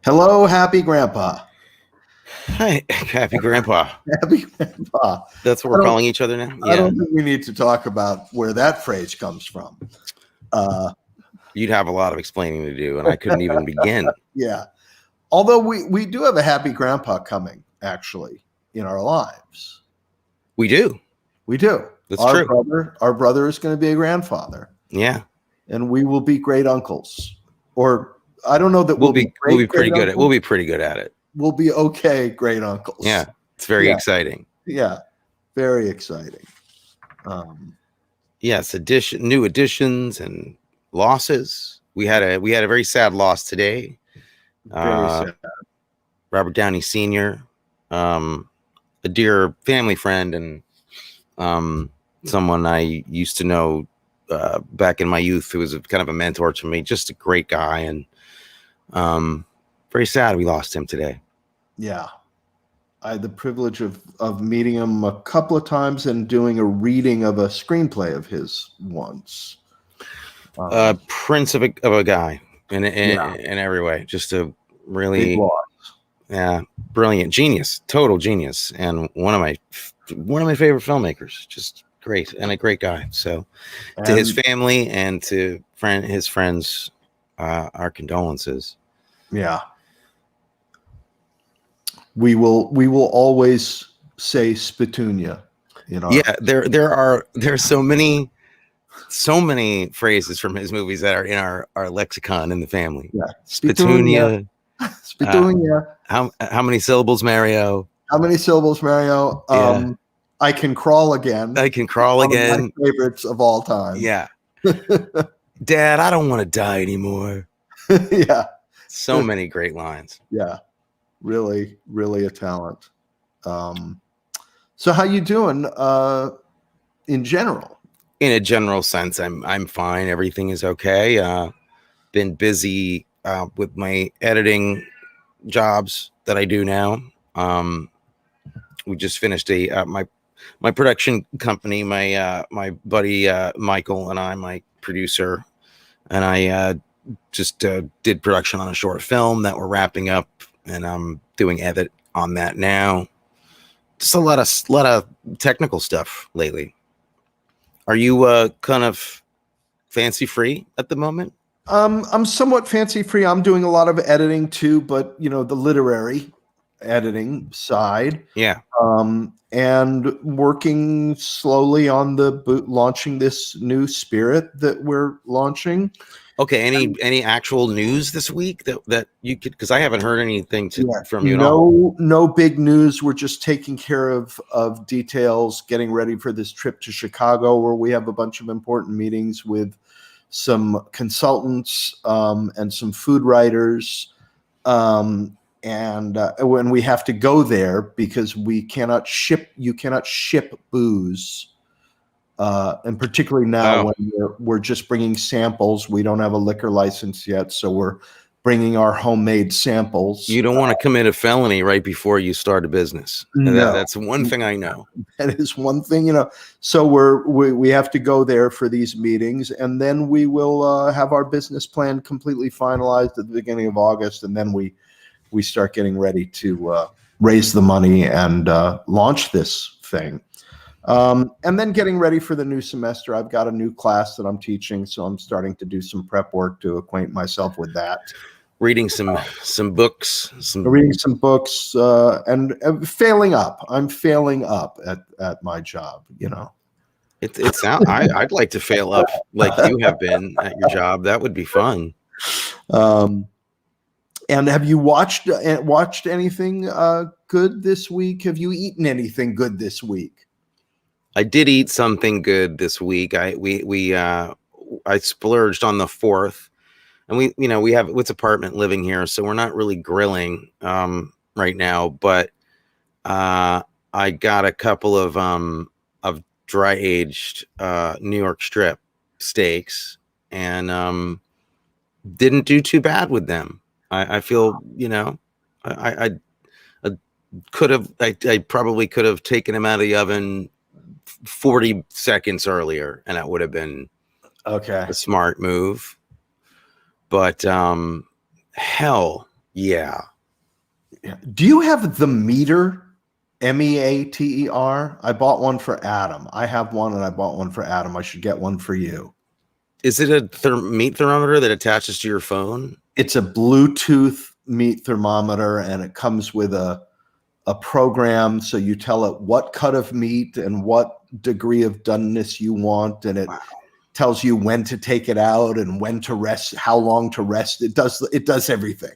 Hello, happy grandpa. Hi, happy grandpa. Happy grandpa. That's what we're calling each other now? I don't think we need to talk about where that phrase comes from. You'd have a lot of explaining to do, and I couldn't even begin. Yeah. Although we do have a happy grandpa coming, actually, in our lives. We do. We do. That's true. Our brother is going to be a grandfather. Yeah. And we will be great uncles. Or I don't know that we'll be pretty good at it. We'll be pretty good at it. We'll be okay, great uncles. Yeah. It's very exciting. Yeah. Very exciting. Yes, new additions and losses. We had a very sad loss today. Very sad. Robert Downey Sr., a dear family friend and someone I used to know back in my youth, who was kind of a mentor to me, just a great guy, and very sad we lost him today. Yeah. I had the privilege of meeting him a couple of times and doing a reading of a screenplay of his once. Prince of a guy in every way. Just a really brilliant genius, total genius, and one of my favorite filmmakers. Just great and a great guy. So to his family and to his friends, our condolences. Yeah. We will always say Spitunia. Yeah, there's so many phrases from his movies that are in our lexicon in the family. Yeah. Spitunia. Spitunia. How many syllables, Mario? How many syllables, Mario? I can crawl again. I can crawl again. One of my favorites of all time. Yeah. Dad, I don't want to die anymore. Yeah. So many great lines. Yeah. Really, really a talent. So how you doing in general? In a general sense, I'm fine. Everything is okay. Been busy with my editing jobs that I do now. We just finished my production company. My buddy Michael and I, my producer, and I just did production on a short film that we're wrapping up, and I'm doing edit on that now. Just a lot of technical stuff lately. Are you kind of fancy free at the moment? I'm somewhat fancy free. I'm doing a lot of editing too, but the literary editing side. Yeah. And working slowly on launching this new spirit that we're launching. Okay. Any actual news this week that you could, because I haven't heard anything from you at all. No big news. We're just taking care of details, getting ready for this trip to Chicago, where we have a bunch of important meetings with some consultants and some food writers. And when we have to go there, because you cannot ship booze. And particularly now when we're just bringing samples. We don't have a liquor license yet, so we're bringing our homemade samples. You don't want to commit a felony right before you start a business. No. That's one thing I know. That is one thing, So we have to go there for these meetings, and then we will have our business plan completely finalized at the beginning of August, and then we start getting ready to raise the money and launch this thing. And then getting ready for the new semester. I've got a new class that I'm teaching, so I'm starting to do some prep work to acquaint myself with that. Reading some books. Reading some books and failing up. I'm failing up at my job, It sounds. I'd like to fail up like you have been at your job. That would be fun. And have you watched anything good this week? Have you eaten anything good this week? I did eat something good this week. I splurged on the 4th, and we have Wits apartment living here, so we're not really grilling right now. But I got a couple of dry aged New York strip steaks, and didn't do too bad with them. I feel I probably could have taken them out of the oven 40 seconds earlier, and that would have been a smart move. But hell, Yeah. Do you have the meter? MEATER? I bought one for Adam. I have one and I bought one for Adam. I should get one for you. Is it a meat thermometer that attaches to your phone? It's a Bluetooth meat thermometer, and it comes with a program. So you tell it what cut of meat and what degree of doneness you want, and it tells you when to take it out and when to rest, how long to rest. It does everything.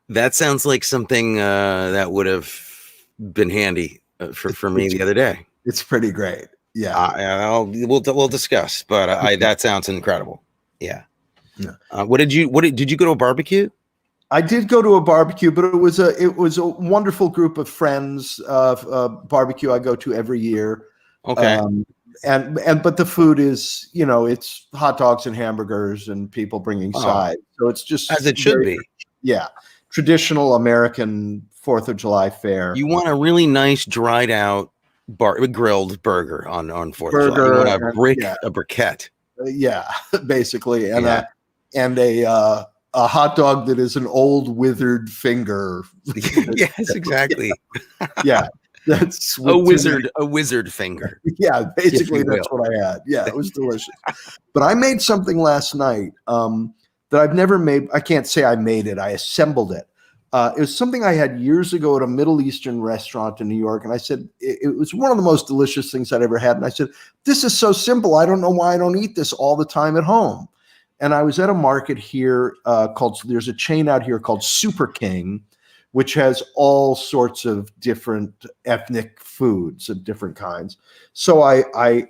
That sounds like something that would have been handy for me the other day. It's pretty great. Yeah. We'll discuss, but that sounds incredible. Yeah. Did you go to a barbecue? I did go to a barbecue, but it was a wonderful group of friends. Barbecue I go to every year. Okay. But the food is, it's hot dogs and hamburgers and people bringing sides. So it's just as it should be. Yeah. Traditional American 4th of July fare. You want a really nice dried out grilled burger on 4th of July. You want a briquette. Yeah, basically. And a hot dog that is an old withered finger. Yes, exactly. Yeah. That's a wizard finger. Yeah, basically that's what I had. Yeah, it was delicious. But I made something last night that I've never made. I can't say I made it. I assembled it. It was something I had years ago at a Middle Eastern restaurant in New York. And I said, it was one of the most delicious things I'd ever had. And I said, this is so simple. I don't know why I don't eat this all the time at home. And I was at a market here there's a chain out here called Super King, which has all sorts of different ethnic foods of different kinds. So I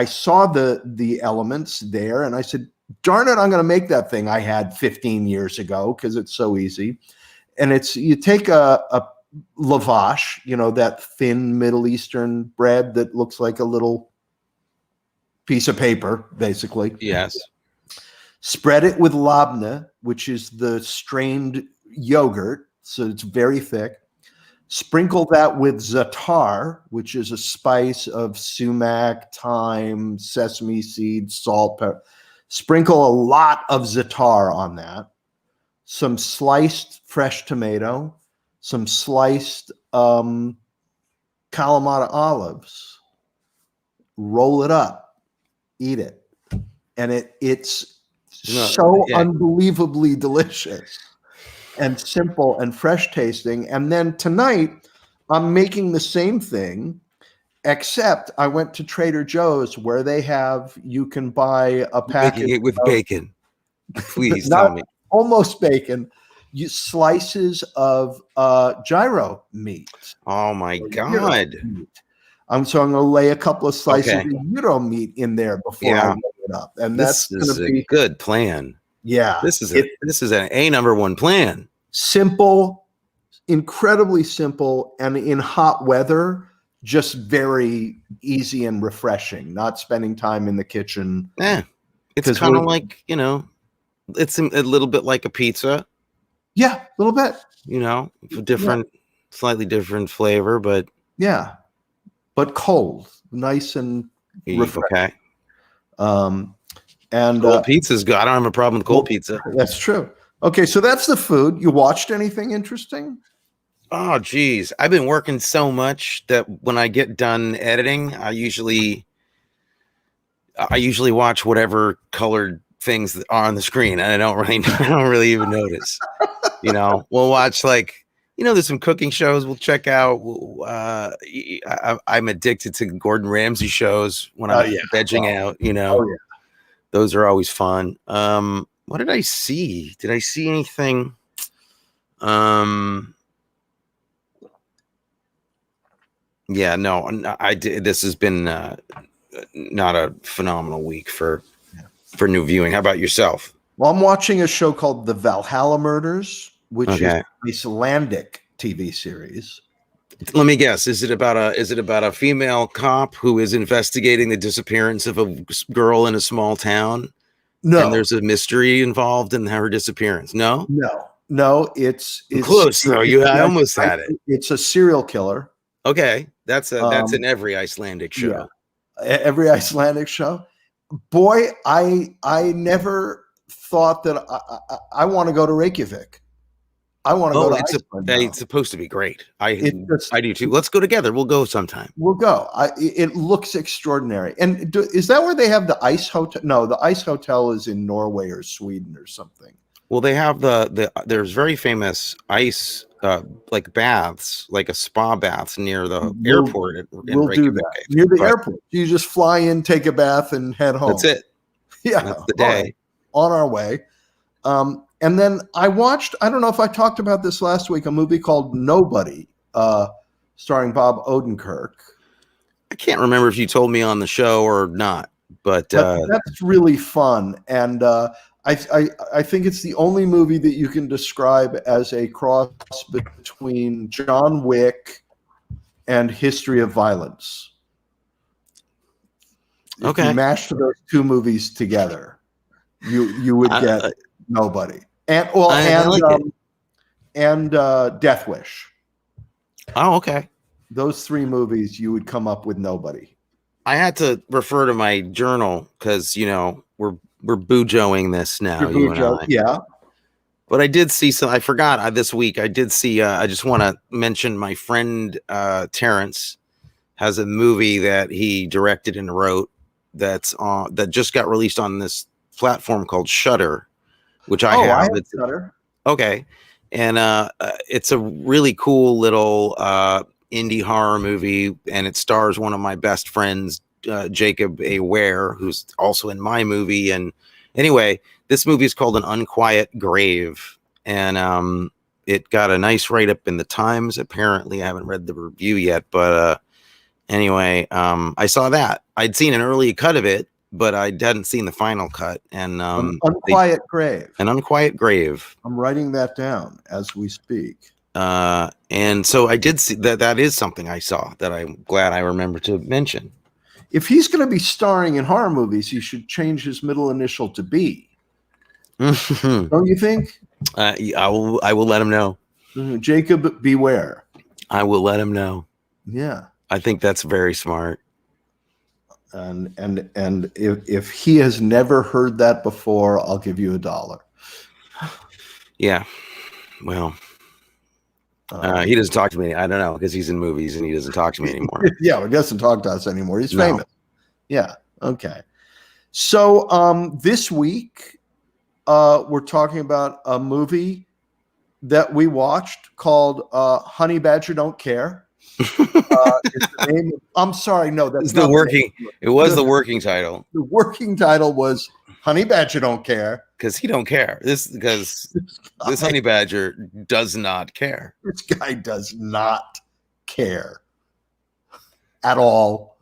saw the elements there and I said, darn it, I'm going to make that thing I had 15 years ago because it's so easy. And you take a lavash, that thin Middle Eastern bread that looks like a little piece of paper, basically. Yes. Spread it with labneh, which is the strained yogurt. So it's very thick. Sprinkle that with za'atar, which is a spice of sumac, thyme, sesame seeds, salt, pepper. Sprinkle a lot of za'atar on that. Some sliced fresh tomato, some sliced Kalamata olives. Roll it up, eat it, and it's unbelievably delicious and simple and fresh tasting. And then tonight, I'm making the same thing, except I went to Trader Joe's where you can buy a packet. Making it with bacon. Please tell me. Almost bacon. Slices of gyro meat. Oh my God. I'm going to lay a couple of slices of gyro meat in there before I roll it up. And this is a good plan. Yeah. This is an number one plan. Simple, incredibly simple, and in hot weather, just very easy and refreshing, not spending time in the kitchen. Yeah. It's kind of like, it's a little bit like a pizza. Yeah, a little bit. Slightly different flavor, but yeah, but cold, nice and refreshing. Okay. And cold pizza's good. I don't have a problem with cold pizza. That's true. Okay, so that's the food. You watched anything interesting? Oh, geez. I've been working so much that when I get done editing, I usually watch whatever colored things that are on the screen, and I don't really even notice. We'll watch there's some cooking shows we'll check out. I'm addicted to Gordon Ramsay shows when I'm vegging out. Those are always fun. What did I see? Did I see anything? Yeah, no, I did. This has been not a phenomenal week for new viewing. How about yourself? Well, I'm watching a show called The Valhalla Murders, which is an Icelandic TV series. Let me guess. Is it about a female cop who is investigating the disappearance of a girl in a small town? No. And there's a mystery involved in her disappearance. No. It's close though. I almost had it. It's a serial killer. Okay, that's in every Icelandic show. Yeah. Every Icelandic show. Boy, I never thought that I want to go to Reykjavik. I want to go to it's Iceland now. it's supposed to be great. I just- do too. Let's go together. We'll go sometime. We'll go. It looks extraordinary. And is that where they have the ice hotel? No, the ice hotel is in Norway or Sweden or something. Well, they have there's very famous ice like baths, like a spa baths near the airport. We'll do that near the airport. You just fly in, take a bath, and head home. That's it. Yeah, that's the day. Right. On our way. And then I watched, I don't know if I talked about this last week, a movie called Nobody, starring Bob Odenkirk. I can't remember if you told me on the show or not, but that's really fun. And I think it's the only movie that you can describe as a cross between John Wick and History of Violence. If you mashed those two movies together, you would get Nobody. And Death Wish. Oh, okay. Those three movies, you would come up with Nobody. I had to refer to my journal because we're boojoing this now. You and I. Yeah. But I did see some. I forgot this week. I did see. I just want to mention my friend Terrence has a movie that he directed and wrote that just got released on this platform called Shudder, which I have. It's Shudder. Okay, and it's a really cool little indie horror movie, and it stars one of my best friends, Jacob A. Ware, who's also in my movie. And anyway, this movie is called An Unquiet Grave, and it got a nice write-up in the Times. Apparently, I haven't read the review yet, but anyway, I saw that. I'd seen an early cut of it, but I hadn't seen the final cut. And An Unquiet Grave. An Unquiet Grave. I'm writing that down as we speak. And so I did see that. That is something I saw that I'm glad I remember to mention. If he's going to be starring in horror movies, he should change his middle initial to B. Don't you think? I will let him know. Jacob Beware. I will let him know. Yeah. I think that's very smart. And if he has never heard that before, I'll give you $1. Yeah. Well, he doesn't talk to me. I don't know, because he's in movies and he doesn't talk to me anymore. Yeah, he doesn't talk to us anymore. He's famous. Yeah. Okay. So this week, we're talking about a movie that we watched called Honey Badger Don't Care. It's the name of, I'm sorry, no, that's the working. It was the working title. The working title was Honey Badger Don't Care. Because he don't care. This honey badger does not care. This guy does not care at all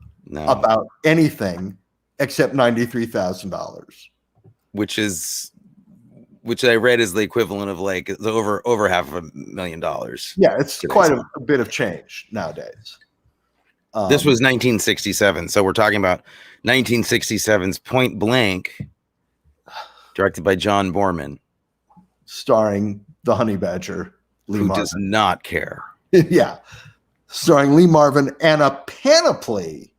about anything except $93,000, which I read is the equivalent of like over $500,000. Yeah, it's quite a bit of change nowadays. This was 1967, so we're talking about 1967's Point Blank, directed by John Boorman, starring the Honey Badger, Lee Marvin. Does not care. Yeah, starring Lee Marvin and a panoply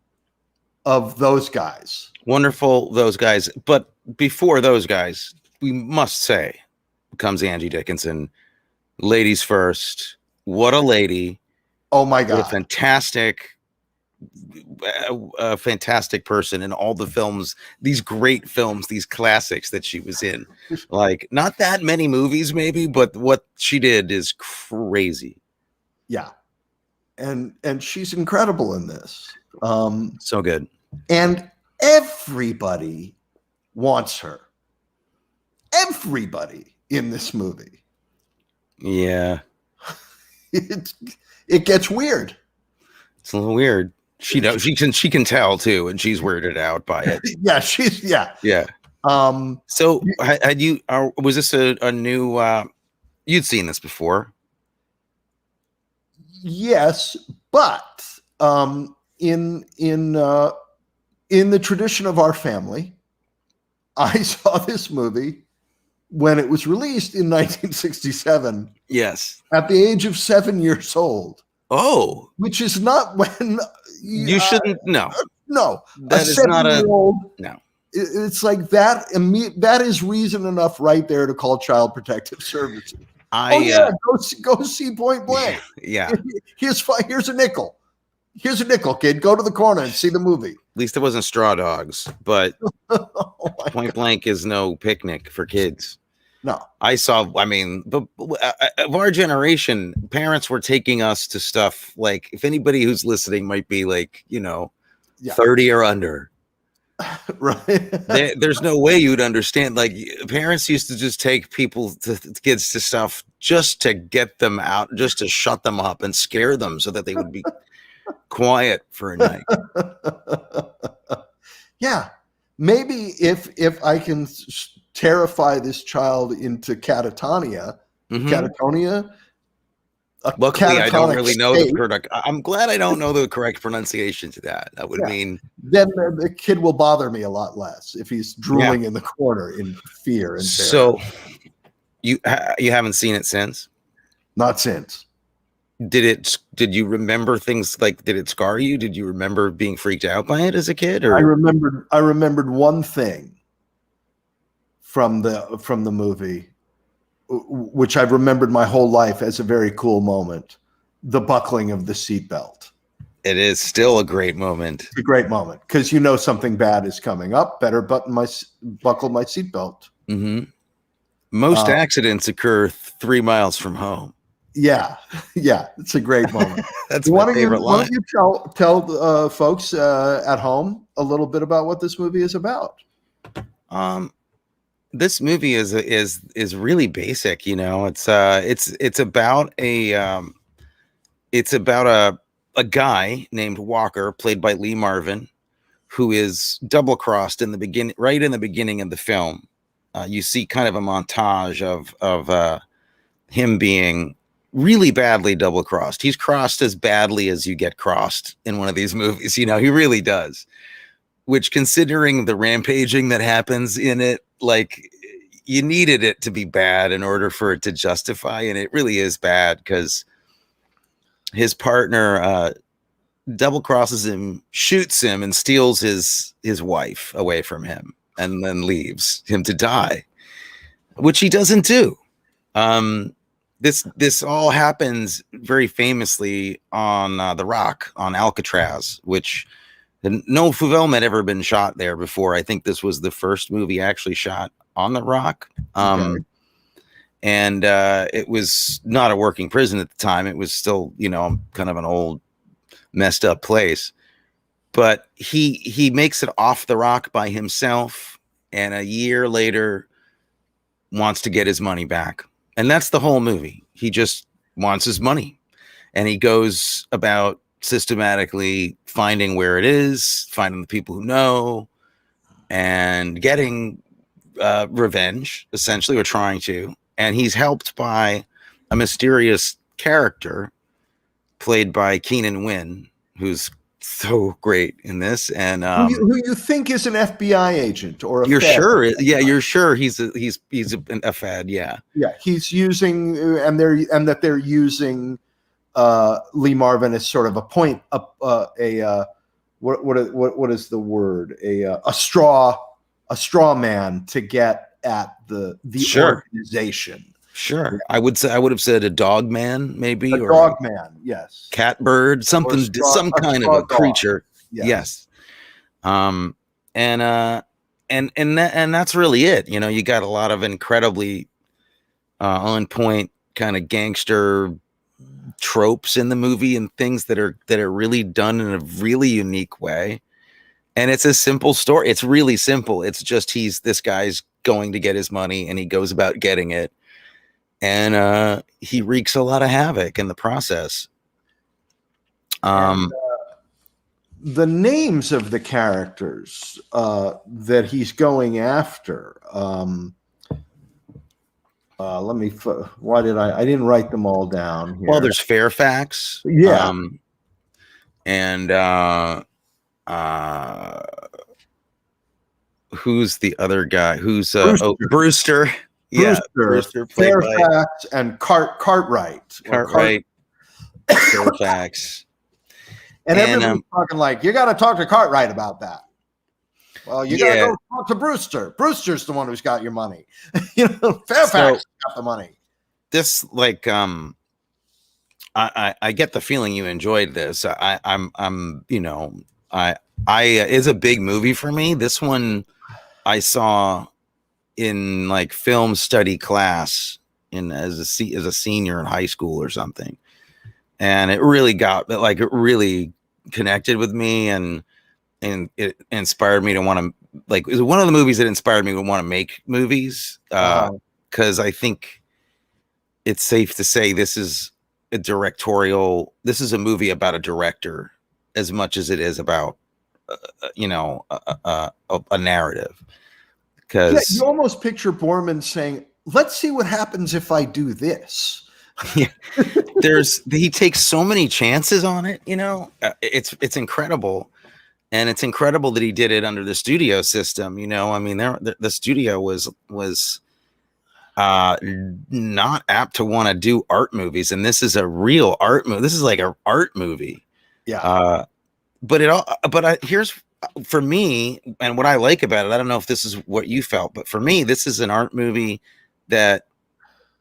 of those guys. Wonderful, those guys. But before those guys, we must say, comes Angie Dickinson, ladies first. What a lady! Oh my God! What a fantastic person in all the films, these great films, these classics that she was in. Like, not that many movies, maybe, but what she did is crazy. Yeah, and she's incredible in this. So good, and everybody wants her. Everybody in this movie. Yeah, it gets weird. It's a little weird. She knows she can tell too, and she's weirded out by it. Yeah, yeah. So had you? Was this a new? You'd seen this before? Yes, but in the tradition of our family, I saw this movie when it was released in 1967. Yes, at the age of 7 years old. Oh, which is not when you shouldn't. No, that is not a no. It's like that. That is reason enough right there to call Child Protective Services. Oh yeah, go see Point Blank. Yeah. Here's a nickel. Here's a nickel, kid. Go to the corner and see the movie. At least it wasn't Straw Dogs, but Oh my Point God. Blank is no picnic for kids. No. I mean, of our generation, parents were taking us to stuff like, if anybody who's listening might be like, 30 or under. Right. There's no way you'd understand. Like, parents used to just take kids to stuff just to get them out, just to shut them up and scare them so that they would be quiet for a night. Yeah. Maybe if I can terrify this child into catatonia, Luckily, I don't really know the correct. I'm glad I don't know the correct pronunciation to that. That would mean then the kid will bother me a lot less if he's drooling in the corner in fear and terror. So you haven't seen it since? Not since. Did you remember things like, did it scar you? Did you remember being freaked out by it as a kid? Or I remembered one thing from the movie, which I've remembered my whole life as a very cool moment: the buckling of the seatbelt. It is still a great moment. It's a great moment because something bad is coming up. Better buckle my seatbelt. Mm-hmm. Most accidents occur 3 miles from home. Yeah, it's a great moment. That's my favorite line. Why don't you tell folks at home a little bit about what this movie is about? This movie is really basic. It's about a guy named Walker, played by Lee Marvin, who is double crossed right in the beginning of the film. You see kind of a montage of him being really badly double crossed. He's crossed as badly as you get crossed in one of these movies. He really does. Which, considering the rampaging that happens in it, like, you needed it to be bad in order for it to justify, and it really is bad because his partner double crosses him, shoots him, and steals his wife away from him, and then leaves him to die, which he doesn't do. This all happens very famously on the Rock, on Alcatraz, which no film had ever been shot there before. I think this was the first movie actually shot on the Rock. And it was not a working prison at the time. It was still, kind of an old, messed up place. But he makes it off the Rock by himself, and a year later wants to get his money back. And that's the whole movie. He just wants his money, and he goes about systematically finding where it is, finding the people who know, and getting revenge, essentially, or trying to. And he's helped by a mysterious character played by Keenan Wynn, who's so great in this, and who you think is an FBI agent or a you're Fed. Sure, yeah, you're sure he's a Fed, yeah, he's using that they're using Lee Marvin as sort of what is the word, a straw man to get at the organization. Sure, I would have said a dog man, maybe, or dog man, yes, catbird, something, some kind of a creature, yes. And that's really it. You got a lot of incredibly on point kind of gangster tropes in the movie and things that are really done in a really unique way. And it's a simple story. It's really simple. It's just this guy's going to get his money, and he goes about getting it. And he wreaks a lot of havoc in the process. The names of the characters that he's going after. Why did I didn't write them all down here. Well, there's Fairfax. Yeah. Who's the other guy? Who's Brewster. Yeah, Brewster, Fairfax, and Cartwright. Fairfax. And everyone's talking like, you got to talk to Cartwright about that. Well, you got to go talk to Brewster. Brewster's the one who's got your money. Fairfax got the money. this like I get the feeling you enjoyed this. I'm you know, I is a big movie for me. This one I saw in like film study class in as a senior in high school or something, and it really got like it really connected with me, and it inspired me to want to like, it was one of the movies that inspired me to want to make movies, because I think it's safe to say this is a movie about a director as much as it is about a narrative. Because you almost picture Boorman saying, let's see what happens if I do this. Yeah, he takes so many chances on it, it's incredible. And it's incredible that he did it under the studio system. I mean, the studio was not apt to want to do art movies, and this is a real art movie. This is like an art movie. Yeah. Here's for me, and what I like about it. I don't know if this is what you felt, but for me, this is an art movie that,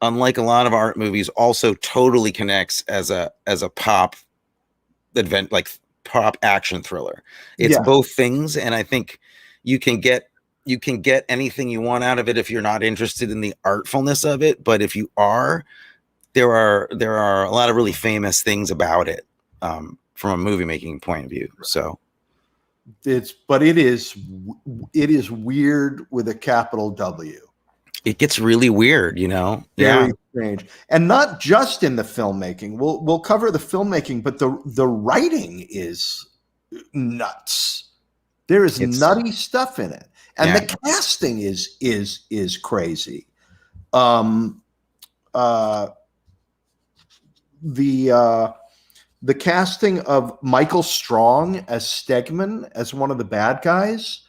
unlike a lot of art movies, also totally connects as a pop event, like pop action thriller. It's both things, and I think you can get anything you want out of it if you're not interested in the artfulness of it. But if you are, there are a lot of really famous things about it from a movie making point of view. So it is weird with a capital W. It gets really weird, Very strange, and not just in the filmmaking. We'll cover the filmmaking, but the writing is nuts. There is nutty stuff in it, and the casting is crazy. The casting of Michael Strong as Stegman, as one of the bad guys.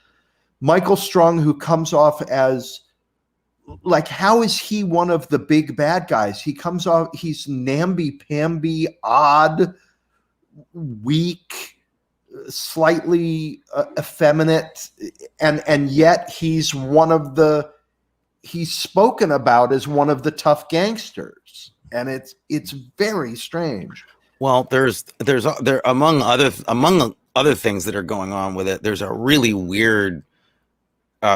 Michael Strong, who comes off as, like, how is he one of the big bad guys? He comes off, he's namby-pamby, odd, weak, slightly effeminate, and yet he's spoken about as one of the tough gangsters, and it's very strange. Well, there's among other things that are going on with it, there's a really weird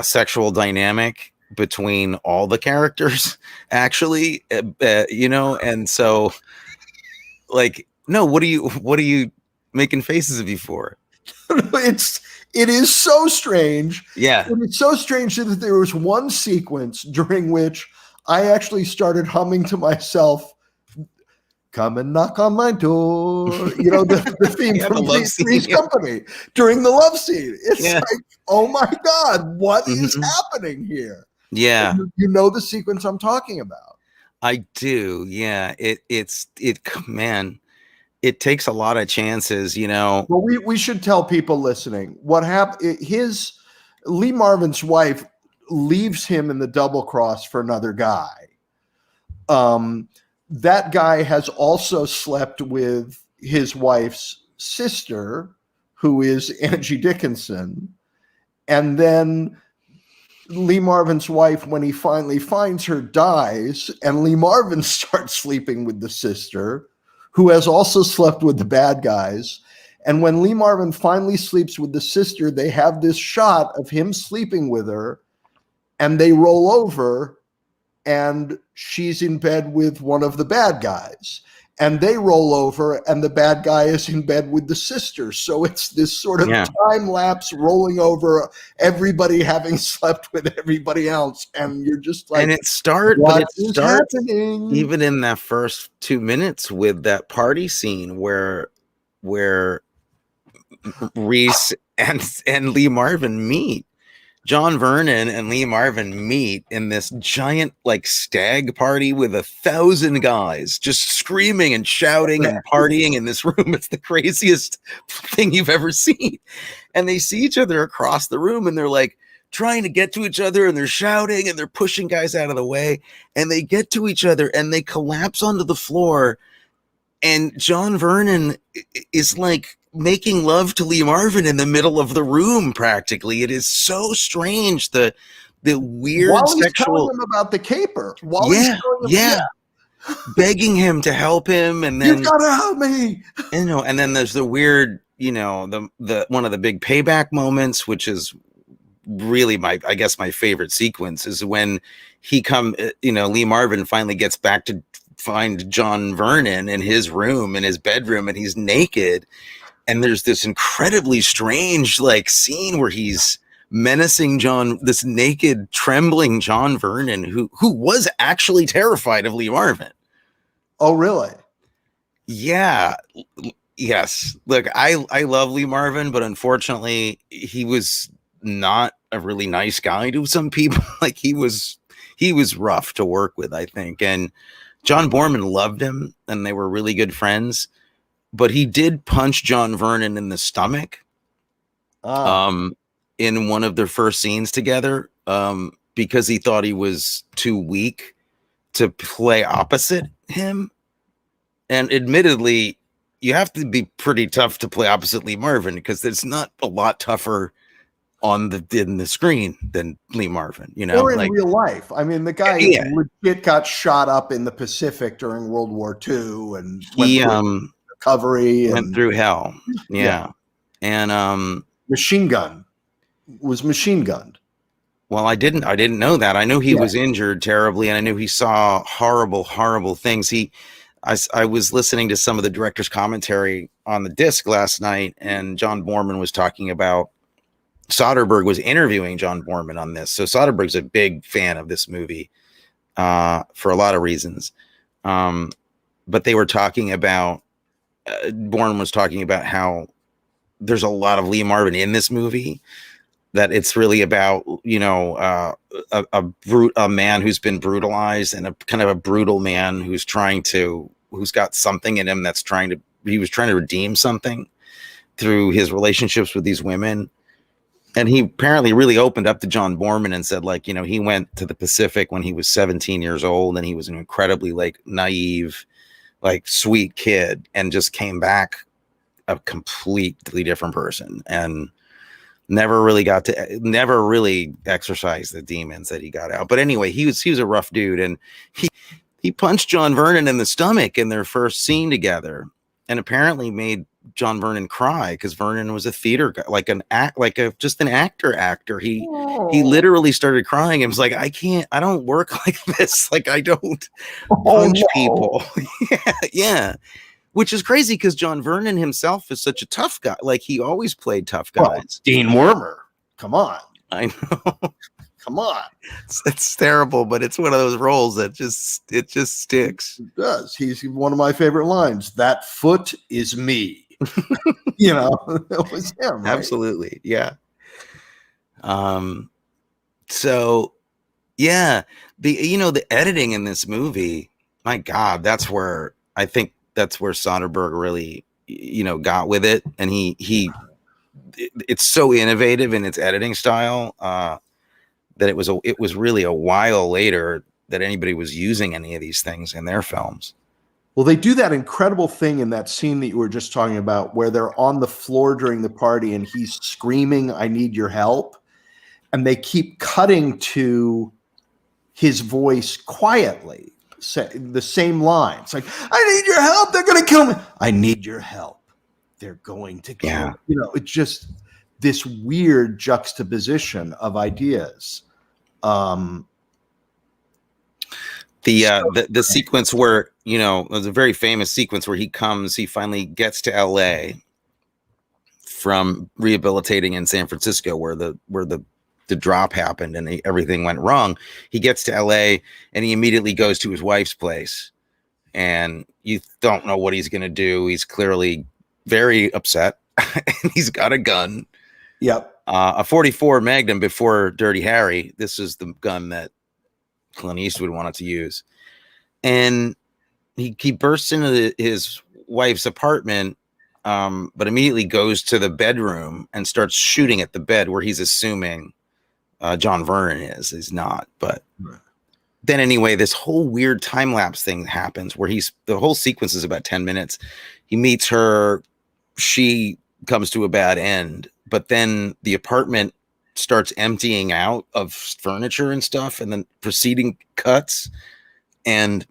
sexual dynamic between all the characters, actually, and so, like, no, what are you making faces at me for? It is so strange. Yeah, it's so strange that there was one sequence during which I actually started humming to myself, "Come and knock on my door," the theme from Three's Company during the love scene. It's like, oh my God, what is happening here? Yeah. You know the sequence I'm talking about. I do. Yeah. Man, it takes a lot of chances, Well, we should tell people listening what happened. Lee Marvin's wife leaves him in the double cross for another guy. That guy has also slept with his wife's sister, who is Angie Dickinson. And then Lee Marvin's wife, when he finally finds her, dies, and Lee Marvin starts sleeping with the sister, who has also slept with the bad guys. And when Lee Marvin finally sleeps with the sister, they have this shot of him sleeping with her, and they roll over, and she's in bed with one of the bad guys. And they roll over, and the bad guy is in bed with the sister. So it's this sort of time lapse rolling over, everybody having slept with everybody else. And you're just like, and it starts happening? Even in that first 2 minutes with that party scene where Reese and Lee Marvin meet. John Vernon and Lee Marvin meet in this giant, like, stag party with 1,000 guys just screaming and shouting and partying in this room. It's the craziest thing you've ever seen. And they see each other across the room, and they're like trying to get to each other, and they're shouting and they're pushing guys out of the way, and they get to each other and they collapse onto the floor. And John Vernon is like making love to Lee Marvin in the middle of the room, practically. It is so strange, the weird while he's sexual. telling him about the caper. begging him to help him, and then you gotta help me. and then there's the weird, the one of the big payback moments, which is really I guess my favorite sequence, is when Lee Marvin finally gets back to find John Vernon in his room, in his bedroom, and he's naked. And there's this incredibly strange scene where he's menacing this naked, trembling John Vernon, who was actually terrified of Lee Marvin. Oh, really? Yeah. Yes. Look, I love Lee Marvin, but unfortunately he was not a really nice guy to some people. He was rough to work with, I think. And John Boorman loved him, and they were really good friends, but he did punch John Vernon in the stomach in one of their first scenes together, because he thought he was too weak to play opposite him. And admittedly, you have to be pretty tough to play opposite Lee Marvin, because it's not a lot tougher in the screen than Lee Marvin, or in real life. I mean, the guy legit got shot up in the Pacific during World War II, and he recovery went through hell. Yeah. And machine gunned. Well, I didn't know that. I knew he was injured terribly, and I knew he saw horrible things. I was listening to some of the director's commentary on the disc last night, and John Boorman was talking about, Soderbergh was interviewing John Boorman on this. So Soderbergh's a big fan of this movie for a lot of reasons. But they were talking about, Bourne was talking about how there's a lot of Lee Marvin in this movie, that it's really about, a man who's been brutalized, and a kind of a brutal man who's got something in him he was trying to redeem something through his relationships with these women. And he apparently really opened up to John Boorman and said, he went to the Pacific when he was 17 years old, and he was an incredibly naive, sweet kid, and just came back a completely different person, and never really exercised the demons that he got out. But anyway, he was a rough dude, and he punched John Vernon in the stomach in their first scene together, and apparently made John Vernon cry, because Vernon was a theater guy, just an actor. He literally started crying and was like, I don't work like this. I don't punch people. Yeah. Which is crazy, because John Vernon himself is such a tough guy. He always played tough guys. Well, Dean Wormer. Come on. I know. Come on. It's terrible, but it's one of those roles that just sticks. It does. He's one of my favorite lines. That foot is me. It was him. Right? Absolutely. Yeah. So yeah, the editing in this movie, my God, that's where Soderbergh really, got with it. And it's so innovative in its editing style, that it was really a while later that anybody was using any of these things in their films. Well, they do that incredible thing in that scene that you were just talking about, where they're on the floor during the party and he's screaming, "I need your help." And they keep cutting to his voice quietly, the same lines. "I need your help. They're going to kill me. I need your help. They're going to kill me." It's just this weird juxtaposition of ideas. The sequence where, there's a very famous sequence where he finally gets to LA from rehabilitating in San Francisco, where the drop happened and everything went wrong. He gets to LA and he immediately goes to his wife's place, and you don't know what he's going to do. He's clearly very upset. He's got a gun. Yep. A 44 Magnum before Dirty Harry. This is the gun that Clint Eastwood wanted to use. And he bursts into his wife's apartment, but immediately goes to the bedroom and starts shooting at the bed, where he's assuming John Vernon is. He's not. But then anyway, this whole weird time lapse thing happens where the whole sequence is about 10 minutes. He meets her. She comes to a bad end, but then the apartment starts emptying out of furniture and stuff, and then proceeding cuts, and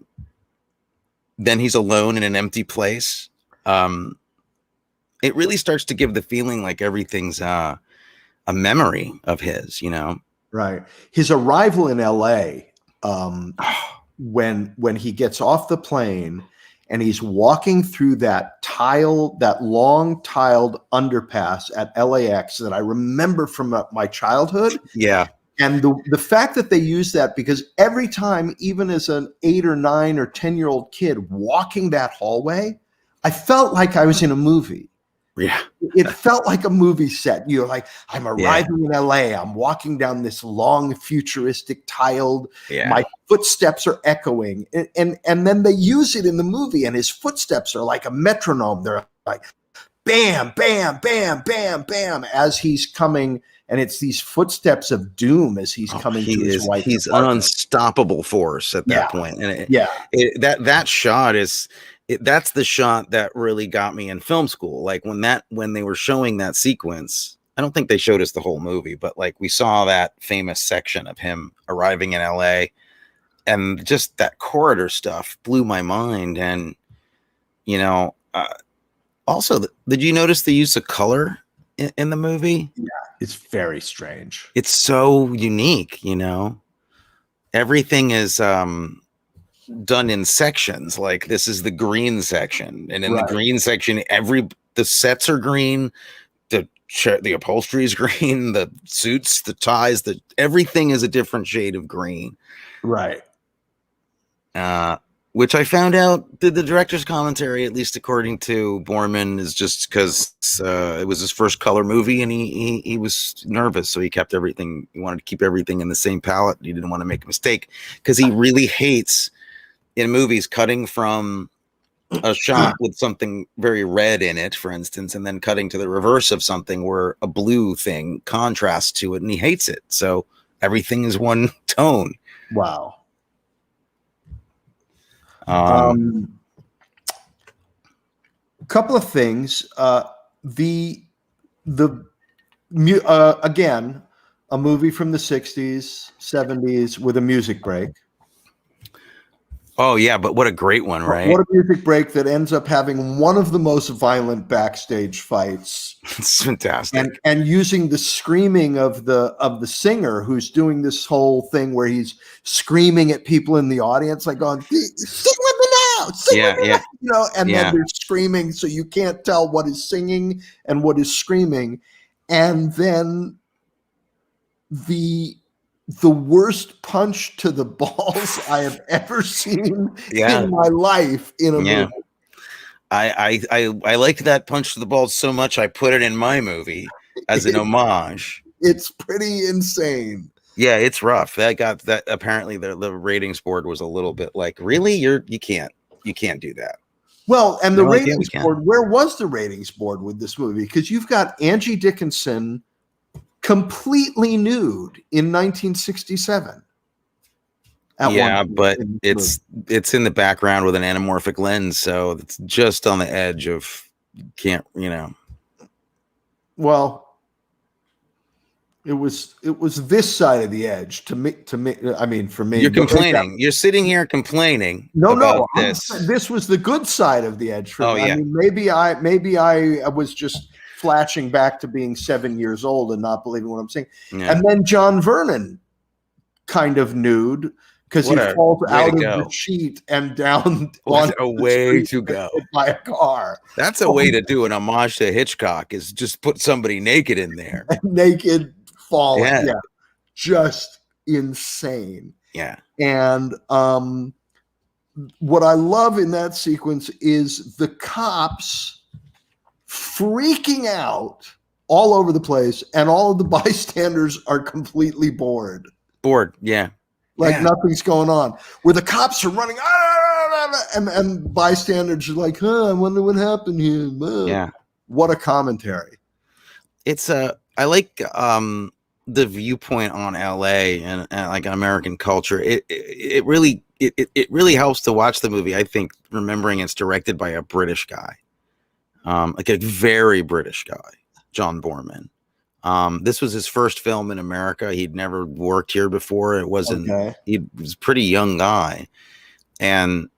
then he's alone in an empty place. It really starts to give the feeling like everything's a memory of his, you know? Right. His arrival in LA, when he gets off the plane and he's walking through that long tiled underpass at LAX that I remember from my childhood. Yeah. And the fact that they use that, because every time, even as an 8 or 9 or 10-year-old kid walking that hallway, I felt like I was in a movie. Yeah. It felt like a movie set. You're like, I'm arriving in LA. I'm walking down this long, futuristic tiled. Yeah. My footsteps are echoing. And then they use it in the movie, and his footsteps are like a metronome. They're like bam, bam, bam, bam, bam, as he's coming. And it's these footsteps of doom as he's coming to his wife. He's an unstoppable force at that point. And that shot is, that's the shot that really got me in film school. Like when they were showing that sequence, I don't think they showed us the whole movie, but like we saw that famous section of him arriving in LA, and just that corridor stuff blew my mind. And, you know, also, did you notice the use of color in the movie? Yeah, it's very strange. It's so unique, you know. Everything is done in sections. Like this is the green section, and in the green section, the sets are green, the upholstery is green, the suits, the ties, everything is a different shade of green. Right. Which I found out the director's commentary, at least according to Boorman, is just because it was his first color movie, and he was nervous, so he kept everything. He wanted to keep everything in the same palette. He didn't want to make a mistake, because he really hates in movies cutting from a shot with something very red in it, for instance, and then cutting to the reverse of something where a blue thing contrasts to it, and he hates it. So everything is one tone. Wow. Couple of things. Again, a movie from the 60s, 70s with a music break. Oh yeah, but what a great one, right? What a music break that ends up having one of the most violent backstage fights. It's fantastic. And using the screaming of the singer, who's doing this whole thing where he's screaming at people in the audience, like going, "Sing with me now, sing with me now," you know, and then they're screaming, so you can't tell what is singing and what is screaming. And then the worst punch to the balls I have ever seen in my life in a movie. I liked that punch to the balls so much I put it in my movie as an homage. It's pretty insane. Yeah, it's rough. That apparently the ratings board was a little bit like, really? You can't do that. Well, and the ratings board, where was the ratings board with this movie? Because you've got Angie Dickinson completely nude in 1967. Yeah, but it's in the background with an anamorphic lens, so it's just on the edge of can't, you know. Well, it was this side of the edge to me. I mean, for me, you're complaining. You're sitting here complaining. No. This was the good side of the edge for me. Yeah. I mean, maybe I was just flashing back to being 7 years old and not believing what I'm saying. Yeah. And then John Vernon kind of nude, because he falls out of the sheet and down. What a way to go. By a car. That's a way to do an homage to Hitchcock, is just put somebody naked in there. Naked falling. Yeah. Just insane. Yeah. And what I love in that sequence is the cops freaking out all over the place, and all of the bystanders are completely bored. Like nothing's going on. Where the cops are running, and bystanders are like, I wonder what happened here. Yeah. What a commentary. It's I like the viewpoint on LA and like American culture. It really helps to watch the movie, I think, remembering it's directed by a British guy. Like a very British guy, John Boorman. This was his first film in America. He'd never worked here before. He was a pretty young guy. And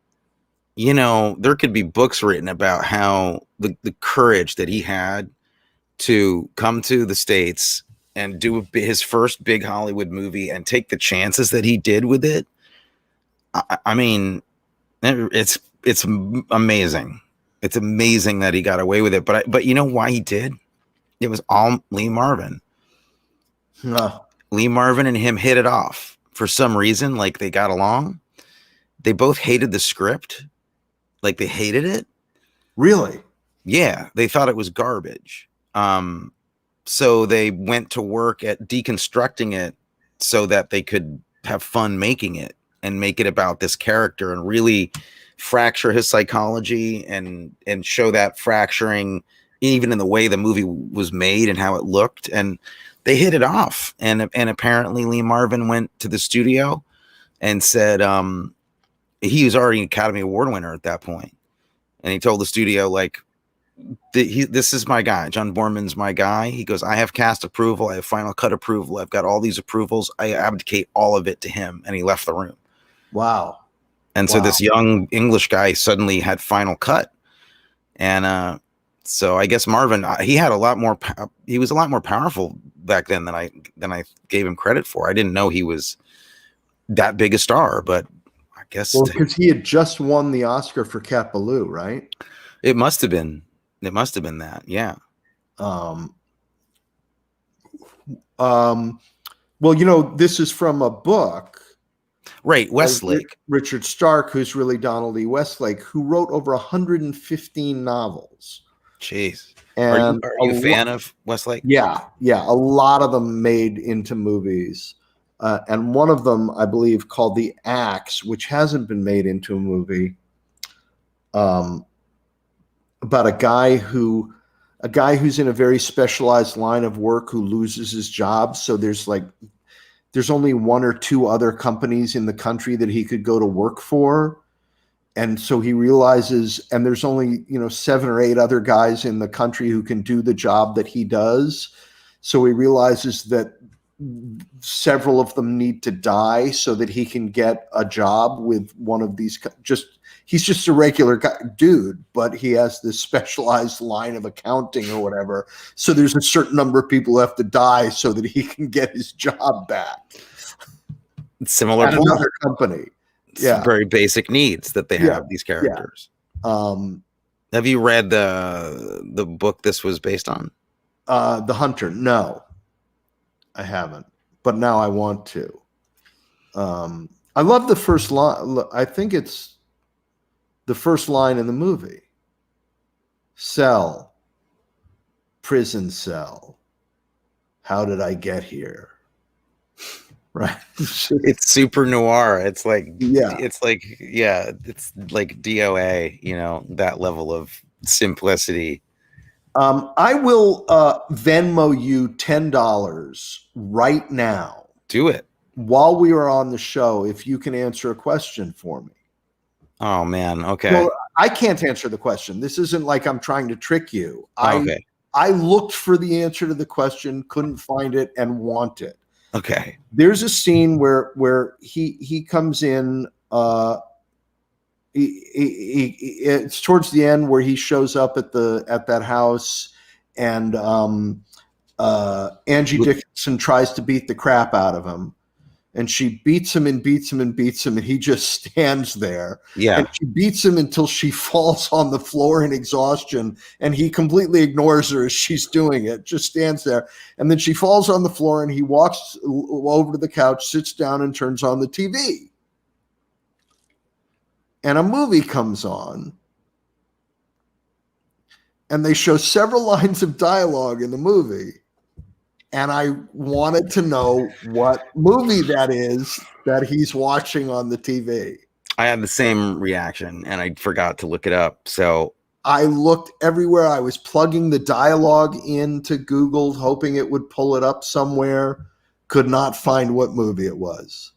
you know, there could be books written about how the courage that he had to come to the States and do his first big Hollywood movie and take the chances that he did with it. I mean, it's amazing. It's amazing that he got away with it. But you know why he did? It was all Lee Marvin. Lee Marvin and him hit it off for some reason. Like, they got along. They both hated the script. Like, they hated it. Really? Yeah. They thought it was garbage. So they went to work at deconstructing it so that they could have fun making it and make it about this character and really fracture his psychology and show that fracturing even in the way the movie was made and how it looked. And they hit it off. And apparently Lee Marvin went to the studio and said, he was already an Academy Award winner at that point. And he told the studio, like, this is my guy. John Boorman's my guy. He goes, I have cast approval. I have final cut approval. I've got all these approvals. I abdicate all of it to him. And he left the room. Wow. And so this young English guy suddenly had final cut. And so I guess Marvin, he had a lot more, he was a lot more powerful back then than I gave him credit for. I didn't know he was that big a star, but I guess. Well, because he had just won the Oscar for Cat Ballou, right? It must have been. It must have been that. Yeah. Well, you know, this is from a book. Right. Westlake. Richard Stark, who's really Donald E. Westlake, who wrote over 115 novels. Jeez. And are you a fan of Westlake? Yeah. Yeah. A lot of them made into movies. And one of them, I believe, called The Axe, which hasn't been made into a movie. About a guy who's in a very specialized line of work who loses his job. So there's only one or two other companies in the country that he could go to work for. And so he realizes, and there's only, 7 or 8 other guys in the country who can do the job that he does. So he realizes that several of them need to die so that he can get a job with one of these. He's just a regular dude, but he has this specialized line of accounting or whatever. So there's a certain number of people who have to die so that he can get his job back. Similar at another company. Yeah. Very basic needs that they have, these characters. Yeah. Have you read the book this was based on? The Hunter? No, I haven't, but now I want to. I love the first line. I think it's the first line in the movie. Cell, prison cell. How did I get here? Right. It's super noir. It's like Yeah. It's like DOA, that level of simplicity. I will Venmo you $10 right now. Do it. While we are on the show, if you can answer a question for me. Oh man. Okay. Well, I can't answer the question. This isn't like I'm trying to trick you. Okay. I looked for the answer to the question, couldn't find it, and want it. Okay. There's a scene where he comes in. It's towards the end where he shows up at that house, and Angie Dickinson tries to beat the crap out of him, and she beats him and beats him and beats him, and he just stands there. Yeah. And she beats him until she falls on the floor in exhaustion, and he completely ignores her as she's doing it, just stands there. And then she falls on the floor, and he walks over to the couch, sits down, and turns on the TV. And a movie comes on, and they show several lines of dialogue in the movie. And I wanted to know what movie that is that he's watching on the TV. I had the same reaction, and I forgot to look it up. So I looked everywhere. I was plugging the dialogue into Google, hoping it would pull it up somewhere. Could not find what movie it was.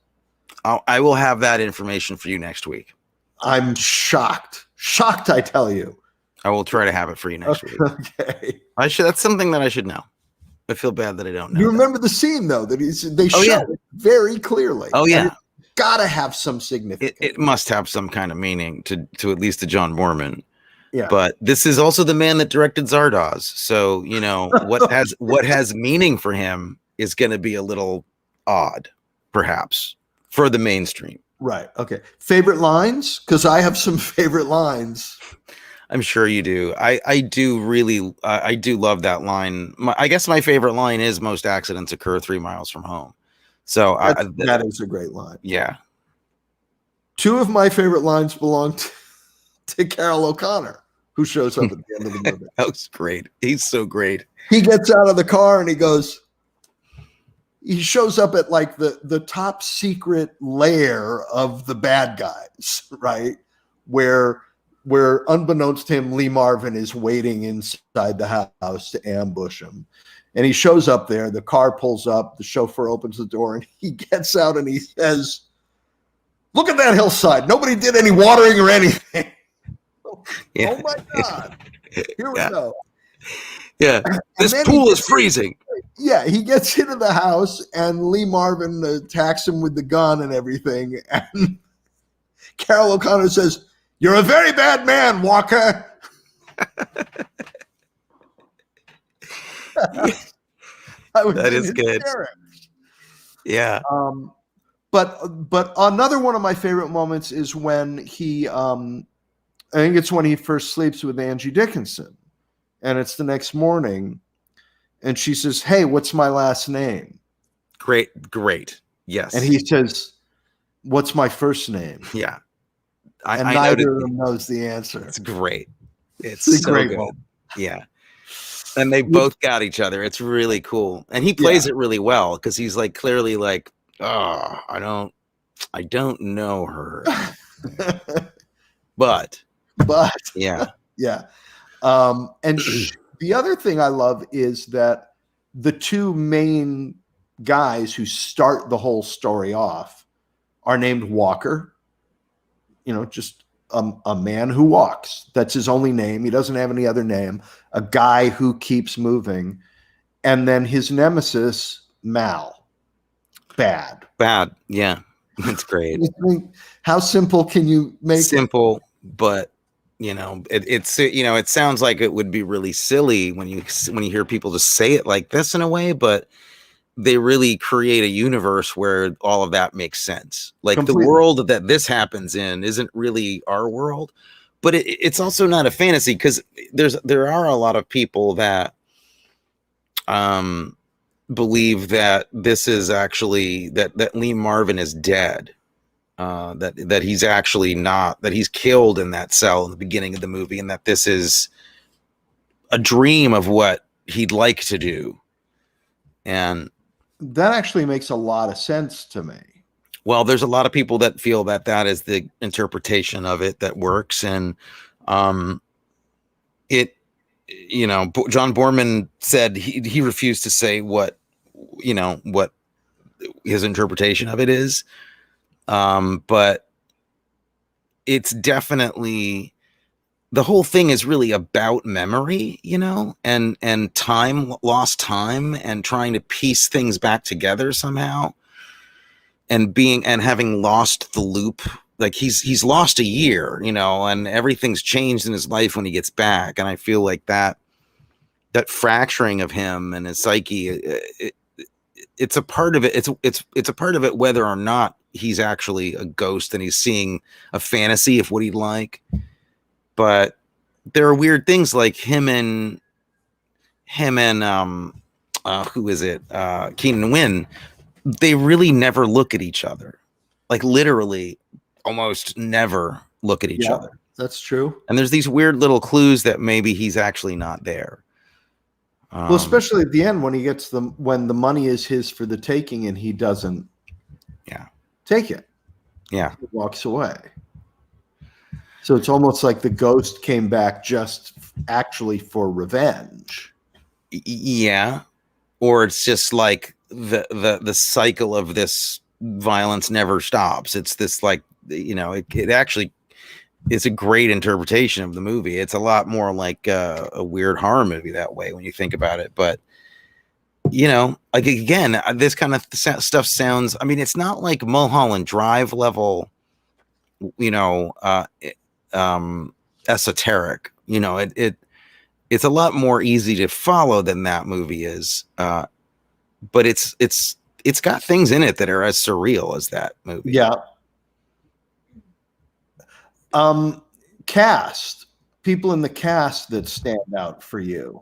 I will have that information for you next week. I'm shocked. Shocked, I tell you. I will try to have it for you next week. Okay. That's something that I should know. I feel bad that I don't know. You remember the scene though that they show it very clearly. Oh yeah. gotta have some significance. It must have some kind of meaning to at least to John Boorman. Yeah. But this is also the man that directed Zardoz. So, you know, what has meaning for him is going to be a little odd, perhaps, for the mainstream. Right. Okay. Favorite lines? Because I have some favorite lines. I'm sure you do. I do really, I do love that line. I guess my favorite line is most accidents occur 3 miles from home. So that is a great line. Yeah. Two of my favorite lines belong to Carrol O'Connor, who shows up at the end of the movie. That was great. He's so great. He gets out of the car and he shows up at like the top secret lair of the bad guys, right? Where unbeknownst to him, Lee Marvin is waiting inside the house to ambush him. And he shows up there, the car pulls up, the chauffeur opens the door, and he gets out and he says, "Look at that hillside. Nobody did any watering or anything." Yeah. Oh my God. Here we go. Yeah. This pool is freezing. Yeah, he gets into the house and Lee Marvin attacks him with the gun and everything. And Carrol O'Connor says, "You're a very bad man, Walker." That is good. Yeah. But another one of my favorite moments is when he, I think it's when he first sleeps with Angie Dickinson, and it's the next morning, and she says, "Hey, what's my last name?" Great. Yes. And he says, "What's my first name?" Yeah. And neither of them knows the answer. It's great. It's a so great good. moment. Yeah. And they both got each other. It's really cool. And he plays it really well because he's like clearly like, "Oh, I don't know her." but yeah. Yeah. And the other thing I love is that the two main guys who start the whole story off are named Walker, just a man who walks. That's his only name. He doesn't have any other name. A guy who keeps moving. And then his nemesis, Mal. Bad. Yeah. That's great. How simple can you make simple, but it sounds like it would be really silly when you hear people just say it like this in a way, but they really create a universe where all of that makes sense. Like completely. The world that this happens in isn't really our world, but it's also not a fantasy because there are a lot of people that believe that this is actually that Lee Marvin is dead. That he's actually not, that he's killed in that cell in the beginning of the movie, and that this is a dream of what he'd like to do. And that actually makes a lot of sense to me. Well, there's a lot of people that feel that is the interpretation of it that works. And John Boorman said he refused to say what his interpretation of it is. But it's definitely, the whole thing is really about memory, and time, lost time, and trying to piece things back together somehow, and having lost the loop. Like he's lost a year, and everything's changed in his life when he gets back. And I feel like that fracturing of him and his psyche, it's a part of it. It's a part of it, whether or not he's actually a ghost and he's seeing a fantasy of what he'd like. But there are weird things like him and who is it? Keenan Wynn. They really never look at each other. Like literally almost never look at each other. That's true. And there's these weird little clues that maybe he's actually not there. Well, especially at the end when when the money is his for the taking and he doesn't take it. Yeah. He walks away. So it's almost like the ghost came back just actually for revenge. Yeah. Or it's just like the cycle of this violence never stops. It's this like, it actually is a great interpretation of the movie. It's a lot more like a weird horror movie that way when you think about it. But you know, like again, this kind of stuff sounds. I mean, it's not like Mulholland Drive level, you know, esoteric. You know, it's a lot more easy to follow than that movie is. But it's got things in it that are as surreal as that movie. Yeah. Cast, people in the cast that stand out for you.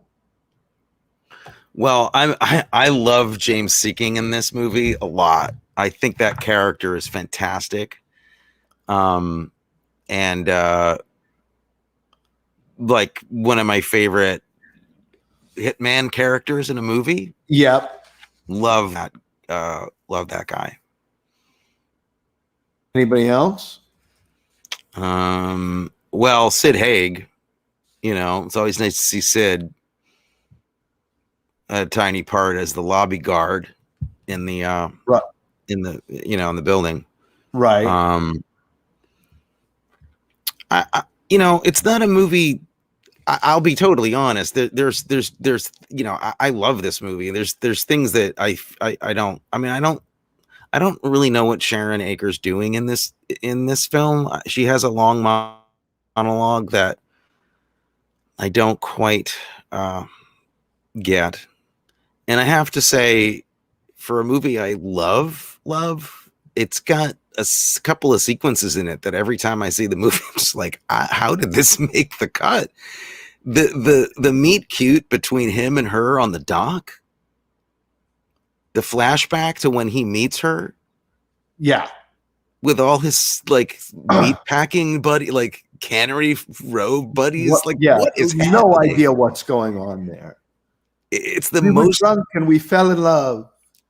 Well, I love James Seeking in this movie a lot. I think that character is fantastic. And like one of my favorite hitman characters in a movie. Yep. Love that guy. Anybody else? Well, Sid Haig, you know, it's always nice to see Sid a tiny part as the lobby guard in the Right. in the, you know, in the building. Right. I you know, it's not a movie. I'll be totally honest. There's you know, I love this movie. There's things that I don't. I mean, I don't really know what Sharon Aker's doing in this film. She has a long monologue that I don't quite get. And I have to say, for a movie I love, it's got a couple of sequences in it that every time I see the movie, I'm just like, how did this make the cut? The meet cute between him and her on the dock, the flashback to when he meets her, yeah, with all his like meat packing buddy, like cannery row buddies. What is happening? No idea what's going on there. It's the we most were drunk and we fell in love.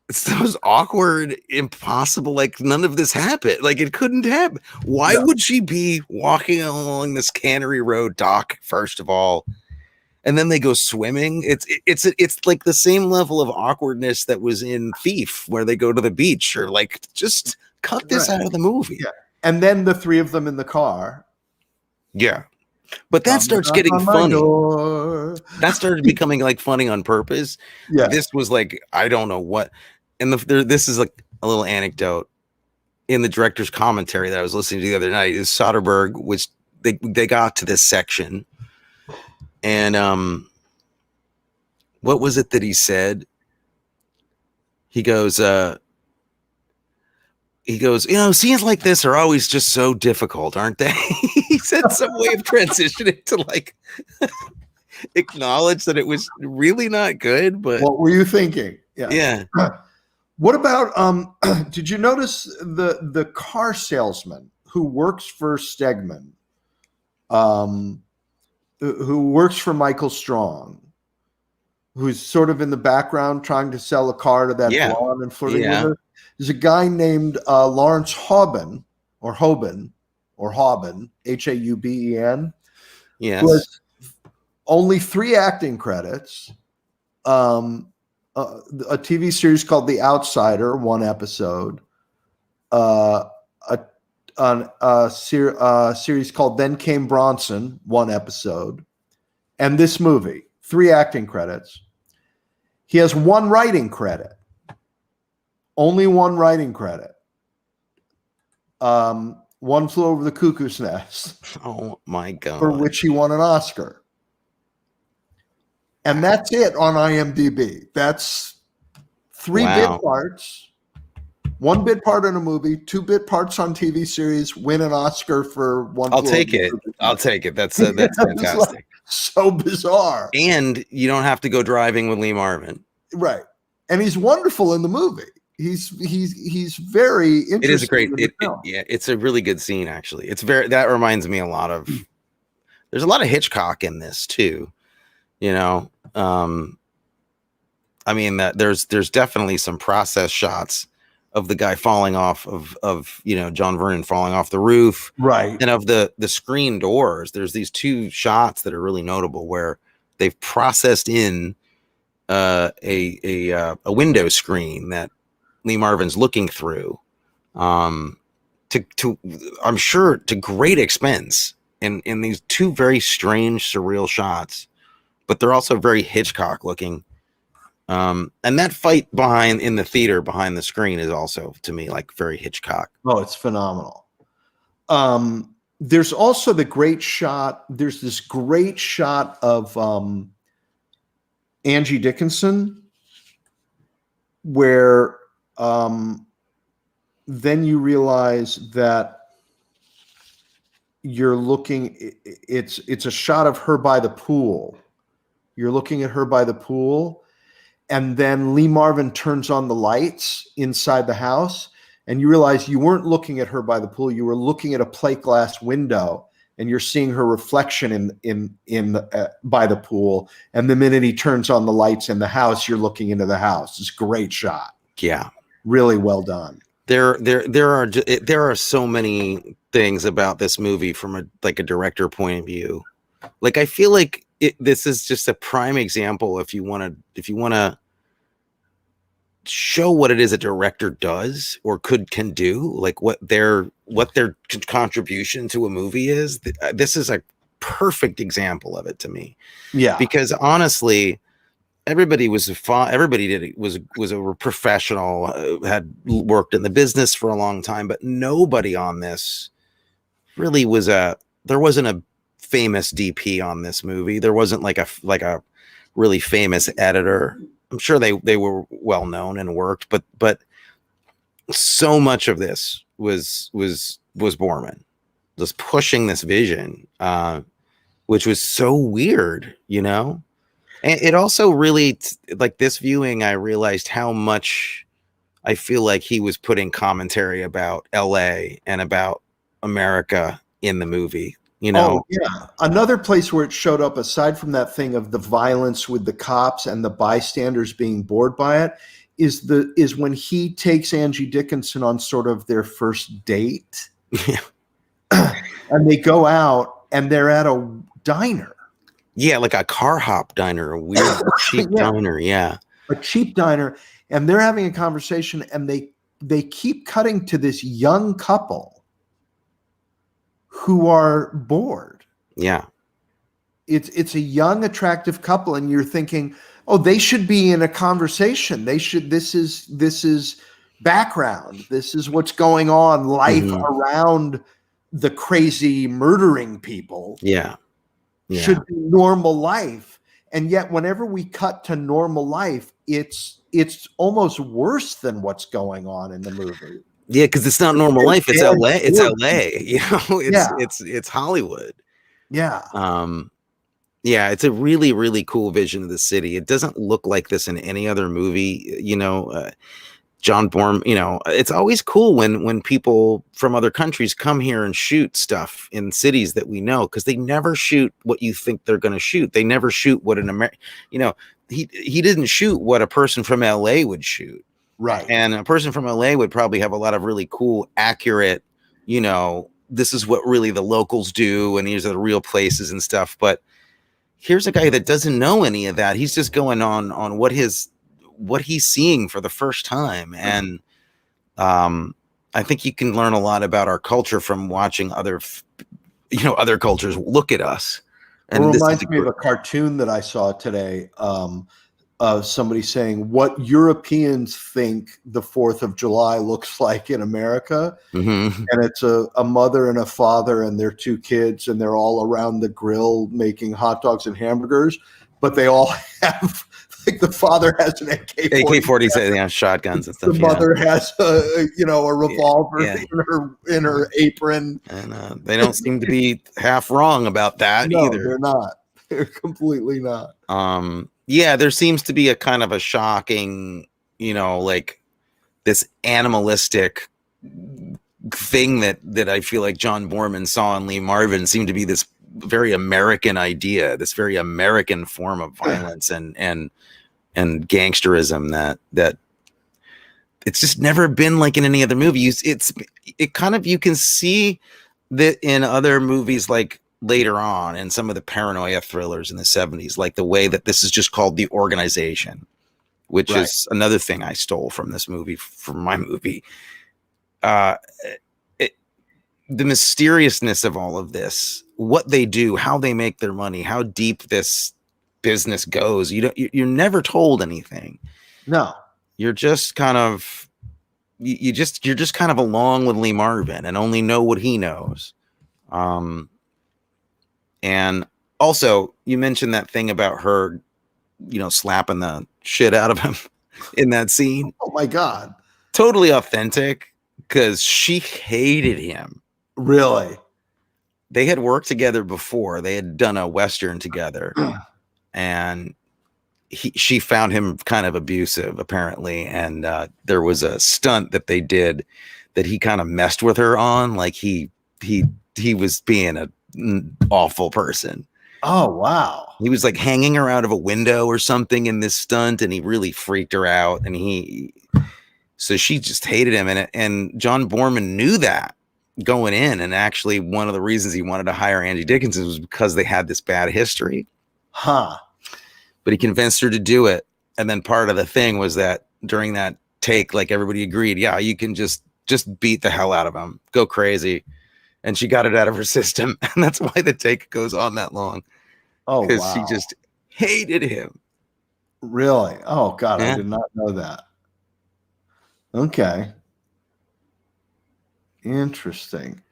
It's the most awkward, impossible. Like none of this happened. Like it couldn't happen. Why would she be walking along this Cannery Road dock first of all, and then they go swimming? It's like the same level of awkwardness that was in Thief, where they go to the beach. Or like, just cut this out of the movie. Yeah, and then the three of them in the car. Yeah. But that starts getting funny. That started becoming like funny on purpose. Yeah. This was like, I don't know what. And this is like a little anecdote in the director's commentary that I was listening to the other night. Is Soderbergh was they got to this section, and what was it that he said? He goes, you know, scenes like this are always just so difficult, aren't they? He said some way of transitioning to like acknowledge that it was really not good. But what were you thinking? Yeah. What about did you notice the car salesman who works for Stegman, who works for Michael Strong, who's sort of in the background trying to sell a car to that blonde and flirting with her? There's a guy named Lawrence Hauben, Hauben, Yes. Who has only 3 acting credits. A TV series called The Outsider, 1 episode. A series called Then Came Bronson, 1 episode. And this movie, 3 acting credits. He has 1 writing credit. Only 1 writing credit. One Flew Over the Cuckoo's Nest. Oh my God. For which he won an Oscar. And that's it on IMDb. That's 3 bit parts, 1 bit part in a movie, 2 bit parts on TV series, win an Oscar for one. I'll take it. That's fantastic. Like so bizarre. And you don't have to go driving with Lee Marvin. Right. And he's wonderful in the movie. He's very interesting. It is a great it's a really good scene, actually. That reminds me a lot of there's a lot of Hitchcock in this too. You know, I mean that there's definitely some process shots of the guy falling off of you know, John Vernon falling off the roof, right? And of the screen doors. There's these 2 shots that are really notable where they've processed in a window screen that Lee Marvin's looking through, to I'm sure to great expense, in these 2 very strange, surreal shots. But they're also very Hitchcock looking. And that fight in the theater behind the screen is also, to me, like very Hitchcock. Oh, it's phenomenal. There's also the great shot. There's this great shot of Angie Dickinson, where then you realize that you're looking. It's a shot of her by the pool. You're looking at her by the pool, and then Lee Marvin turns on the lights inside the house, and you realize you weren't looking at her by the pool. You were looking at a plate glass window, and you're seeing her reflection by the pool. And the minute he turns on the lights in the house, you're looking into the house. It's a great shot. Yeah, really well done. There are so many things about this movie from a director point of view. Like, I feel like this is just a prime example. If you want to show what it is a director does or can do, like what their contribution to a movie is, this is a perfect example of it to me. Yeah, because honestly, everybody was a professional, had worked in the business for a long time, but nobody on this really there wasn't a famous DP on this movie. There wasn't like a really famous editor. I'm sure they were well known and worked, but so much of this was Boorman just pushing this vision, which was so weird, And it also really, like this viewing, I realized how much I feel like he was putting commentary about LA and about America in the movie. Oh, yeah. Another place where it showed up, aside from that thing of the violence with the cops and the bystanders being bored by it, is when he takes Angie Dickinson on sort of their first date. Yeah. And they go out and they're at a diner. Yeah, like a car hop diner, a weird cheap diner. Yeah. A cheap diner. And they're having a conversation, and they keep cutting to this young couple who are bored. Yeah. It's a young, attractive couple, and you're thinking, oh, they should be in a conversation. This is background. This is what's going on, life around the crazy murdering people. Yeah. Should be normal life. And yet whenever we cut to normal life, it's almost worse than what's going on in the movie. Yeah, because it's not normal life. It's LA. It's LA. It's Hollywood. Yeah. Yeah, it's a really, really cool vision of the city. It doesn't look like this in any other movie. John Boorman, it's always cool when people from other countries come here and shoot stuff in cities that we know, because they never shoot what you think they're going to shoot. They never shoot what he didn't shoot what a person from LA would shoot. Right. And a person from LA would probably have a lot of really cool, accurate, this is what really the locals do, and these are the real places and stuff. But here's a guy that doesn't know any of that. He's just going on what he's seeing for the first time. And I think you can learn a lot about our culture from watching other cultures look at us. And it reminds me of a cartoon that I saw today. Somebody saying what Europeans think the 4th of July looks like in America. Mm-hmm. And it's a mother and a father and their 2 kids, and they're all around the grill making hot dogs and hamburgers, but they all have, like, the father has an AK-47, shotguns and stuff. The mother has a revolver in her apron. And they don't seem to be half wrong about that either. They're not. They're completely not. Yeah, there seems to be a kind of a shocking, like this animalistic thing that I feel like John Boorman saw in Lee Marvin seemed to be this very American idea, this very American form of violence and gangsterism that it's just never been like in any other movie. You can see that in other movies, like later on in some of the paranoia thrillers in the 70s, like the way that this is just called The Organization, which is another thing I stole from this movie, from my movie. The mysteriousness of all of this, what they do, how they make their money, how deep this business goes. You're never told anything. No. You're just kind of you're just kind of along with Lee Marvin and only know what he knows. And also you mentioned that thing about her, slapping the shit out of him in that scene. Oh my God. Totally authentic, because she hated him. Really? They had worked together before. They had done a Western together, and she found him kind of abusive, apparently. And there was a stunt that they did that he kind of messed with her on. Like he was being an awful person. Oh, wow. He was like hanging her out of a window or something in this stunt, and he really freaked her out. And so she just hated him. And John Boorman knew that going in. And actually, one of the reasons he wanted to hire Angie Dickinson was because they had this bad history. Huh. But he convinced her to do it. And then part of the thing was that during that take, like, everybody agreed, yeah, you can just beat the hell out of him, go crazy. And she got it out of her system. And that's why the take goes on that long. Oh, because wow. she just hated him. Really? Oh, God, Yeah. I did not know that. Okay. Interesting.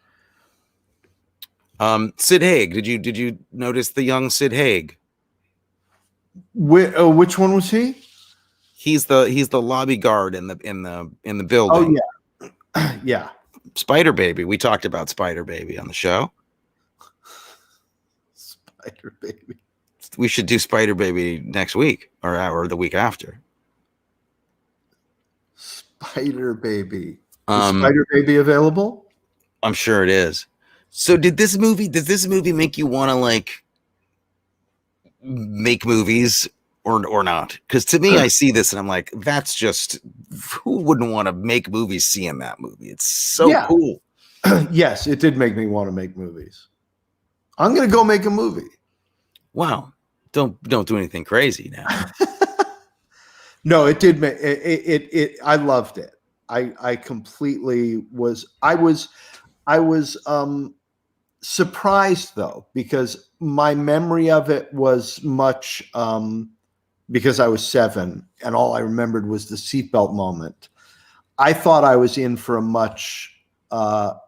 Sid Haig. Did you notice the young Sid Haig? Which one was he? He's the lobby guard in the building. Oh, yeah. Yeah. Spider Baby. We talked about Spider Baby on the show. Spider Baby. We should do Spider Baby next week or the week after. Spider Baby. Is Spider Baby available? I'm sure it is. So does this movie make you want to like make movies or not? Because to me, I see this and I'm like, that's just, who wouldn't want to make movies seeing that movie? It's so cool. Yes, it did make me want to make movies. I'm gonna go make a movie. Wow. Don't do anything crazy now. No, it did make it. I loved it. I completely was. I was surprised though, because my memory of it was much because I was 7 and all I remembered was the seatbelt moment. I thought I was in for a much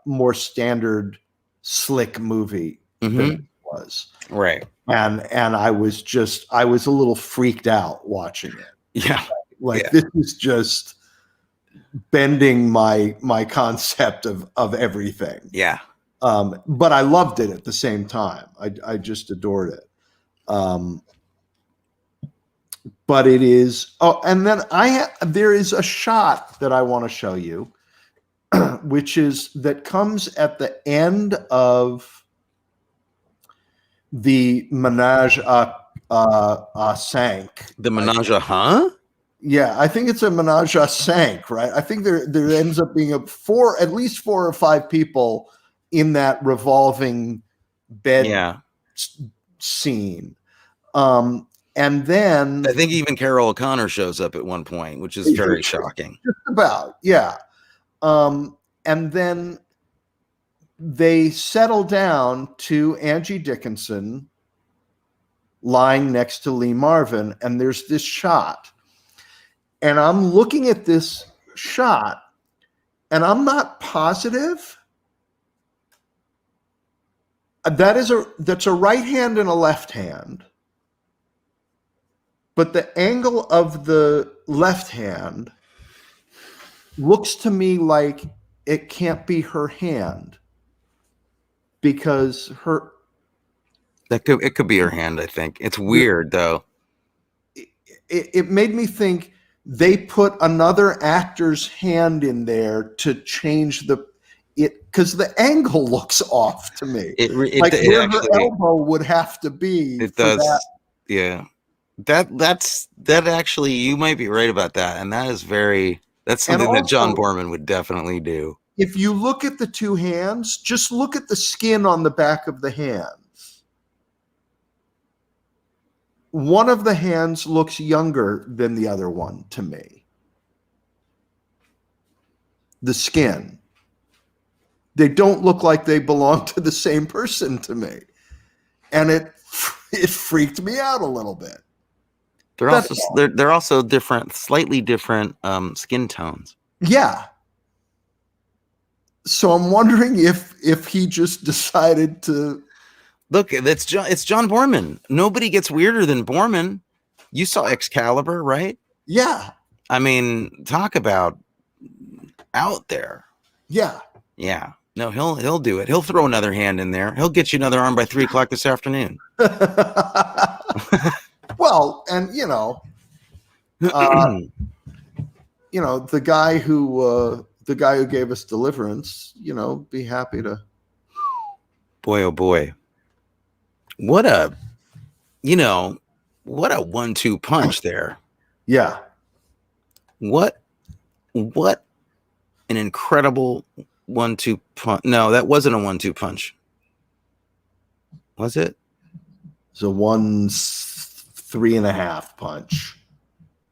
more standard, slick movie than it was. Right. And I was a little freaked out watching it. Yeah. This is just bending my concept of everything. Yeah. But I loved it at the same time. I just adored it. But it is, and then there is a shot that I want to show you, which comes at the end of the Menage a Cinq. The Menage a huh? Yeah, I think it's a Menage a Cinq, right? I think there ends up being at least 4 or 5 people in that revolving bed scene. And then I think even Carrol O'Connor shows up at one point, which is very shocking. Just about, yeah. And then they settle down to Angie Dickinson lying next to Lee Marvin, and there's this shot. And I'm looking at this shot, and I'm not positive. That's a right hand and a left hand. But the angle of the left hand looks to me like it can't be her hand, because it could be her hand. I think it's weird though. It made me think they put another actor's hand in there to change because the angle looks off to me. Where her elbow would have to be. It does. Yeah. That actually, you might be right about that. And that's something that John Boorman would definitely do. If you look at the two hands, just look at the skin on the back of the hands. One of the hands looks younger than the other one to me. The skin. They don't look like they belong to the same person to me. And it freaked me out a little bit. They're also different, slightly different skin tones. Yeah. So I'm wondering if he just decided to look. It's John Boorman. Nobody gets weirder than Boorman. You saw Excalibur, right? Yeah. I mean, talk about out there. Yeah. Yeah. No, he'll do it. He'll throw another hand in there. He'll get you another arm by 3 o'clock this afternoon. Well, and the guy who gave us Deliverance, be happy to. Boy, oh boy. What a 1-2 punch there. Yeah. What an incredible 1-2 punch. No, that wasn't a 1-2 punch. Was it? It's a 1-3.5 punch.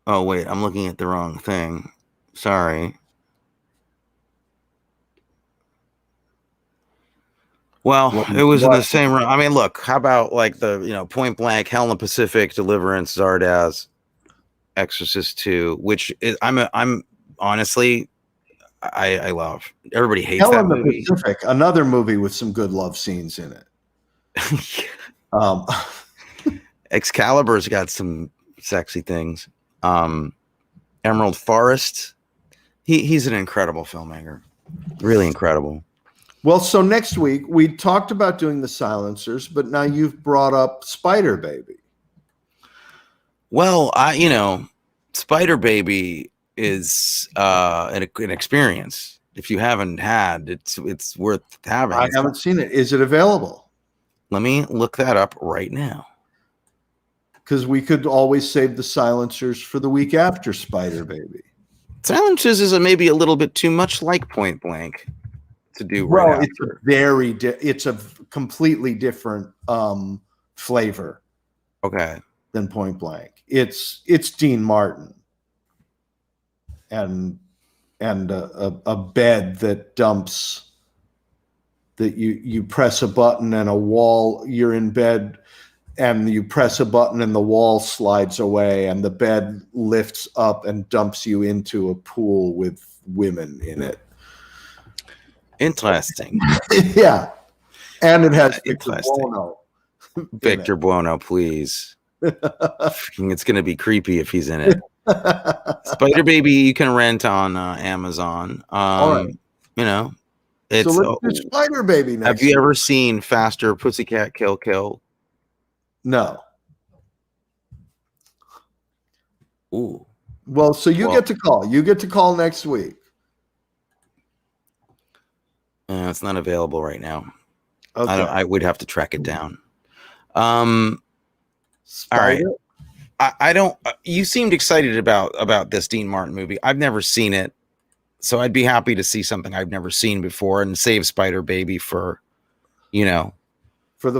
Oh, wait, I'm looking at the wrong thing. Sorry. Well, it was in the same room. I mean, look, how about like the, Point Blank, Hell in the Pacific, Deliverance, Zardoz, Exorcist 2, which is, I'm honestly, I love. Everybody hates Hell that in the movie. Pacific, another movie with some good love scenes in it. Excalibur's got some sexy things. Emerald Forest. He's an incredible filmmaker. Really incredible. Well, so next week we talked about doing the silencers, but now you've brought up Spider Baby. Well, Spider Baby is an experience. If you haven't had, it's worth having. I haven't seen it. Is it available? Let me look that up right now. Because we could always save the silencers for the week after Spider Baby. Silencers is maybe a little bit too much like Point Blank to do right after. It's a completely different flavor. Okay. Than Point Blank. It's Dean Martin and a bed that dumps, that you press a button and a wall, you're in bed and you press a button and the wall slides away and the bed lifts up and dumps you into a pool with women in it. Interesting. Yeah. And it has Victor Buono. Victor Buono, please. It's going to be creepy if he's in it. Spider Baby you can rent on Amazon. All right. It's so let's do Spider Baby next. Have you ever seen Faster Pussycat Kill Kill? No. Ooh. Well, so you get to call. You get to call next week. It's not available right now. Okay. I would have to track it down. All right. I don't. You seemed excited about this Dean Martin movie. I've never seen it, so I'd be happy to see something I've never seen before and save Spider Baby for the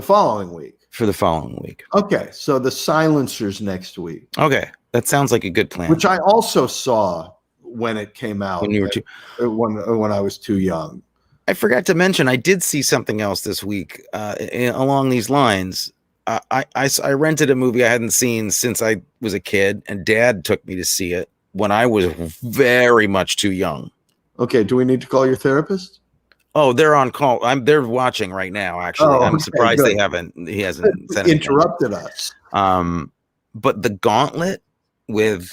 following week. For the following week. Okay, so the Silencers next week. Okay, that sounds like a good plan. Which I also saw when it came out. When you were when I was too young. I forgot to mention I did see something else this week along these lines. I rented a movie I hadn't seen since I was a kid, and Dad took me to see it when I was very much too young. Okay, do we need to call your therapist? Oh, they're on call. They're watching right now. Actually, I'm surprised good. He hasn't said interrupted us. But The Gauntlet with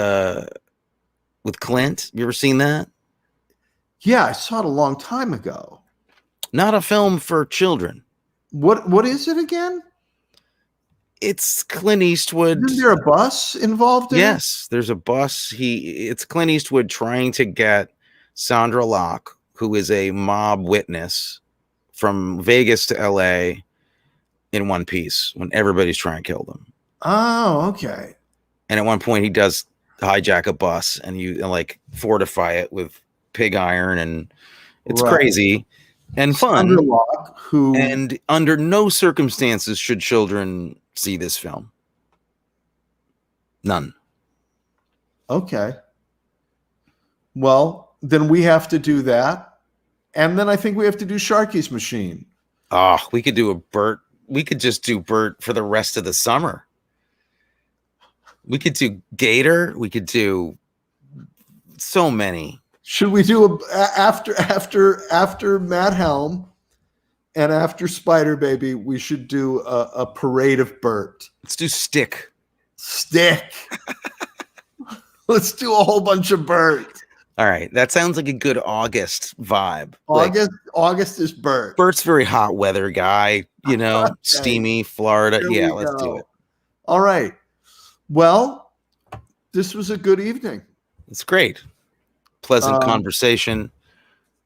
Clint. You ever seen that? Yeah, I saw it a long time ago. Not a film for children. What is it again? It's Clint Eastwood. Isn't there a bus involved in it? Yes, there's a bus. It's Clint Eastwood trying to get Sandra Locke, who is a mob witness, from Vegas to LA in one piece when everybody's trying to kill them. Oh, okay. And at one point he does hijack a bus and you fortify it with pig iron, and it's crazy and fun. Sandra Locke, and under no circumstances should children see this film. None. Okay. Well, then we have to do that. And then I think we have to do Sharky's Machine. Oh, we could do a Burt we could just do Bert for the rest of the summer. We could do Gator. We could do so many. Should we do after Matt Helm and after Spider Baby? We should do a parade of Bert. Let's do Stick. Let's do a whole bunch of Bert. All right, that sounds like a good August vibe. August is Bert. Bert's very hot weather guy, Okay. steamy Florida. Here Let's do it. All right. Well, this was a good evening. It's great. Pleasant conversation,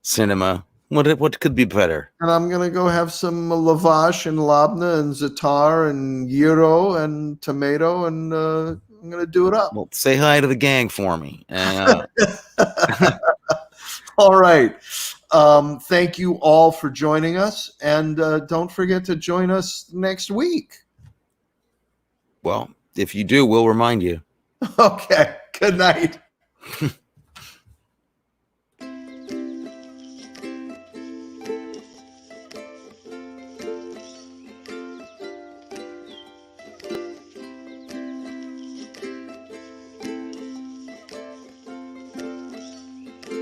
cinema. What could be better? And I'm gonna go have some lavash and labna and za'atar and gyro and tomato, and I'm gonna do it up. Well, say hi to the gang for me. All right. Thank you all for joining us, and don't forget to join us next week. Well, if you do, we'll remind you. Okay. Good night.